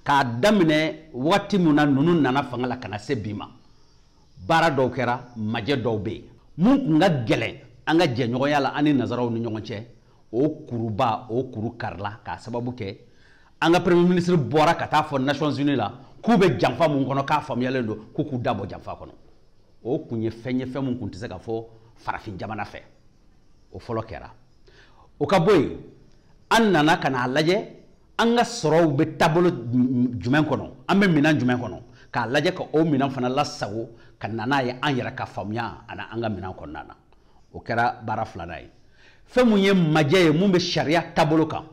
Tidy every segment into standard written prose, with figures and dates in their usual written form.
k'a daminɛ wagati min na ninnu nana fanga la kana se bi ma baara dɔw kɛra majɛ dɔw bɛ yen mun kun ka gɛlɛn an ka jɛɲɔgɔnya la an ni nazaraw ni ɲɔgɔn cɛ o kuruba o kuru karila k'a sababu kɛ an ka premier ministre bɔra ka taa fɔ Nations Unies la k'u bɛ janfa mun kɔnɔ k'a faamuyalen don ko k'u dabɔ janfa kɔnɔ o kun ye fɛn mun kun tɛ se ka fɔ farafin jamana fɛ o fɔlɔ kɛra o ka bɔ yen an nana ka n'a lajɛ an ka sɔrɔw bɛ taabolo jumɛn kɔnɔ an bɛ minɛn jumɛn kɔnɔ k'a lajɛ ka o minɛn fana lasago ka na n'a ye an yɛrɛ ka faamuya ani an ka minɛn kɔnɔna na o kɛra baara filanan ye fɛn mun ye majɛ ye mun bɛ sariya taabolo kan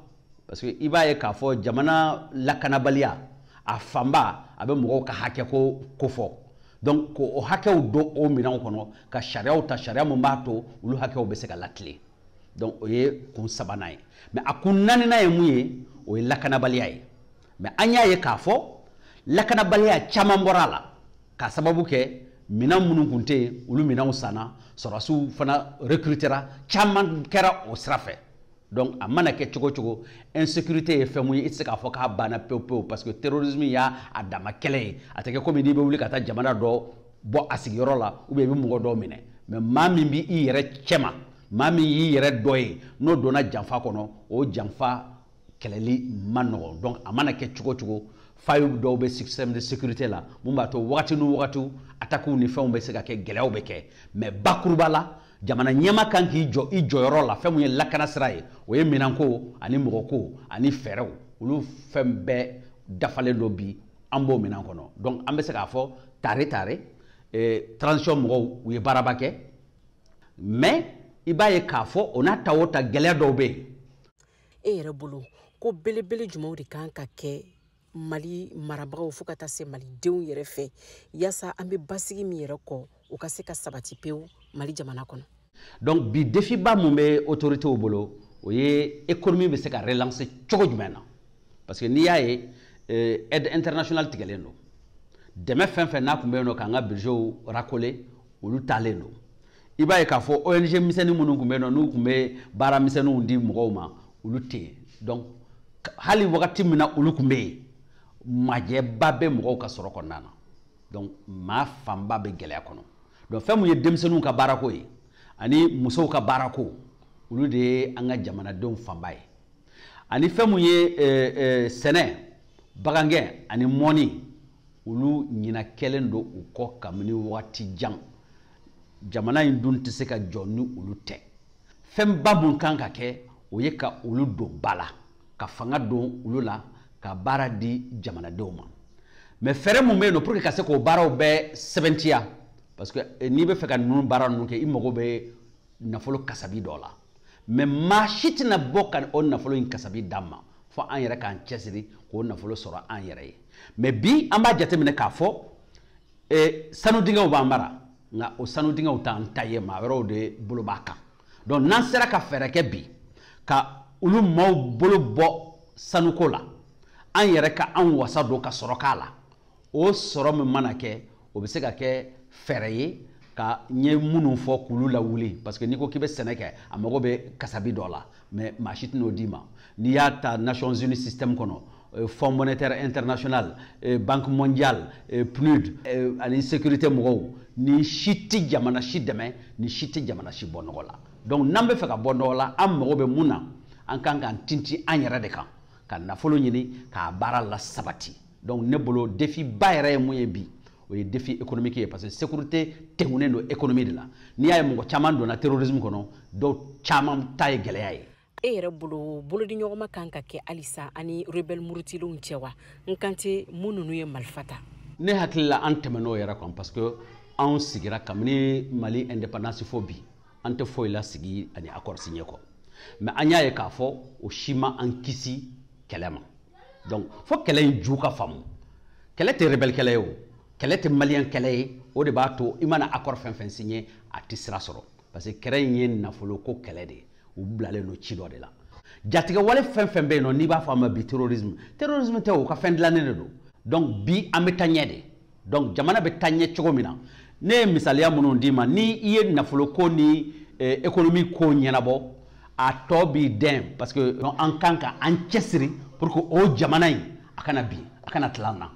parce que i b'a ye k'a fɔ jamana lakanabaliya a fanba a bɛ mɔgɔw ka hakɛ ko fɔ donc o hakɛw don o minɛnw kɔnɔ ka sariyaw ta sariya mun b'a to olu hakɛw bɛ se ka latilen donc o ye kun sabanan ye mais a kun naaninan ye mun ye o ye lakanabaliya ye mais an y'a ye k'a fɔ lakanabaliya caman bɔra a la k'a sababu kɛ minɛn minnu kun tɛ yen olu minɛnw sanna sɔrɔdasiw fana recrutera caman kɛra o sira fɛ donc a mana kɛ cogo cogo insécurité ye fɛn mun ye i tɛ se k'a fɔ k'a banna pewu pewu parce que terrorisme y'a dama kɛlɛ ye a tɛ kɛ komi n'i bɛ wuli ka taa jamana dɔ bɔ a sigiyɔrɔ la ou bien i bɛ mɔgɔ dɔw minɛ mais maa min b'i yɛrɛ cɛma maa min y'i yɛrɛ dɔ ye n'o donna janfa kɔnɔ o janfa kɛlɛli ma nɔgɔn donc a mana kɛ cogo cogo failles dɔw bɛ système de sécurité la mun b'a to wagati ni wagati attaques ni fɛnw bɛ se ka kɛ gɛlɛyaw bɛ kɛ mais bakuruba la jamana ɲɛma kan k'i jɔ i jɔyɔrɔ la fɛn mun ye lakana sira ye o ye minɛnko ani mɔgɔko ani fɛɛrɛw olu fɛn bɛɛ dafalen don bi an b'o minɛn kɔnɔ donc an bɛ se k'a fɔ tare transition mɔgɔw u ye baaraba kɛ mais i b'a ye k'a fɔ o n'a ta o ta gɛlɛya dɔw bɛ yen. E yɛrɛ bolo ko belebele jumɛnw de kan ka kɛ Mali marabagaw fo ka taa se malidenw yɛrɛ fɛ yaasa an bɛ basigi min yɛrɛ kɔ o ka se ka sabati pewu Mali jamana kɔnɔ. donc bi défi ba mun bɛ autorités bolo o ye économie bɛ se ka relancer cogo jumɛn na parce que n'i y'a ye aide internationale tigɛlen don dɛmɛ fɛn fɛn n'a kun bɛ yen nɔ k'an ka budgetw racoler olu taalen don i b'a ye k'a fɔ ONG misɛnnin minnu kun bɛ yen nɔ n'u kun bɛ baara misɛnninw di mɔgɔw ma olu tɛ yen donc hali wagati min na olu kun bɛ yen majɛba bɛ mɔgɔw ka sɔrɔ kɔnɔna na donc maa fanba bɛ gɛlɛya kɔnɔ donc fɛn mun ye denmisɛnninw ka baarako ye ani musow ka baarako olu de ye an ka jamanadenw fanba ye ani fɛn mun ye sɛnɛ bagangɛn ani mɔni olu ɲina kɛlen don u kɔ kabini wagati jan jamana in dun tɛ se ka jɔ ni olu tɛ fɛn ba mun kan ka kɛ o ye ka olu don ba la ka fanga don olu la ka baara di jamanadenw ma mais fɛɛrɛ mun bɛ yen nɔ pour que ka se k'o baaraw bɛɛ sɛbɛntiya parce que n'i bɛ fɛ ka ninnu baara ninnu kɛ i mago bɛ nafolo kasabi dɔ la mais maa si tɛna bɔ ka o nafolo in kasabi d'an ma fo an yɛrɛ k'an cɛsiri k'o nafolo sɔrɔ an yɛrɛ ye mais bi an b'a jateminɛ k'a fɔ sanu dingɛw b'an mara nka o sanu dingɛw t'an ta ye maa wɛrɛw de bolo b'a kan donc n'an sera ka fɛɛrɛ kɛ bi ka olu maaw bolo bɔ sanuko la an yɛrɛ ka an wasa don ka sɔrɔ k'a la o sɔrɔ min mana kɛ o bɛ se ka kɛ fɛɛrɛ ye ka ɲɛ minnu fɔ k'olu lawuli parce que n'i ko k'i bɛ sɛnɛ kɛ a mago bɛ kasabi dɔ la mais maa si tɛn'o d'i ma n'i y'a ta Nations Unies système kɔnɔ Fonds monétaire international Banque mondiale PNUD ani sécurité mɔgɔw ni si tɛ jamana si dɛmɛ ni si tɛ jamana si bɔ nɔgɔ la donc n'an bɛ fɛ ka bɔ nɔgɔ la an mago bɛ mun na an kan k'an tintin an yɛrɛ de kan ka nafolo ɲini k'a baara la sabati donc ne bolo défi ba yɛrɛ ye mun ye bi o ye défi économique ye parce que sécurité tɛnkunen don économie de la n'i y'a ye mɔgɔ caman donna terrorisme kɔnɔ dɔw caman ta ye gɛlɛya ye. E yɛrɛ bolo bolodiɲɔgɔnma kan ka kɛ halisa ani rebelle murutilenw cɛ wa n kan tɛ mun ninnu ye marifa ta. ne hakili la an tɛmɛn'o yɛrɛ kan parce que anw sigira kabini Mali indépendance fo bi an tɛ foyi la sigi ani accord signé kɔ mais an y'a ye k'a fɔ o si ma an kisi kɛlɛ ma donc fo kɛlɛ in ju ka faamu kɛlɛ tɛ rebelle kɛlɛ ye o kɛlɛ tɛ malien kɛlɛ ye o de b'a to i mana accord fɛn fɛn signé a tɛ sira sɔrɔ parce que kɛlɛ in ye nafolo ko kɛlɛ de ye u bilalen don ci dɔ de la jatigɛ wale fɛn fɛn bɛ yen nɔ n'i b'a fɔ a ma bi terrorisme tɛ o ka fɛn dilannen de don donc bi an bɛ taa ɲɛ de donc jamana bɛ taa ɲɛ cogo min na ne ye misaliya minnu d'i ma ni i ye nafolo ko ni économie ko ɲɛnabɔ a tɔ b'i dɛn parce que an kan ka an cɛsiri pour que o jamana in a kana bin a kana tila an na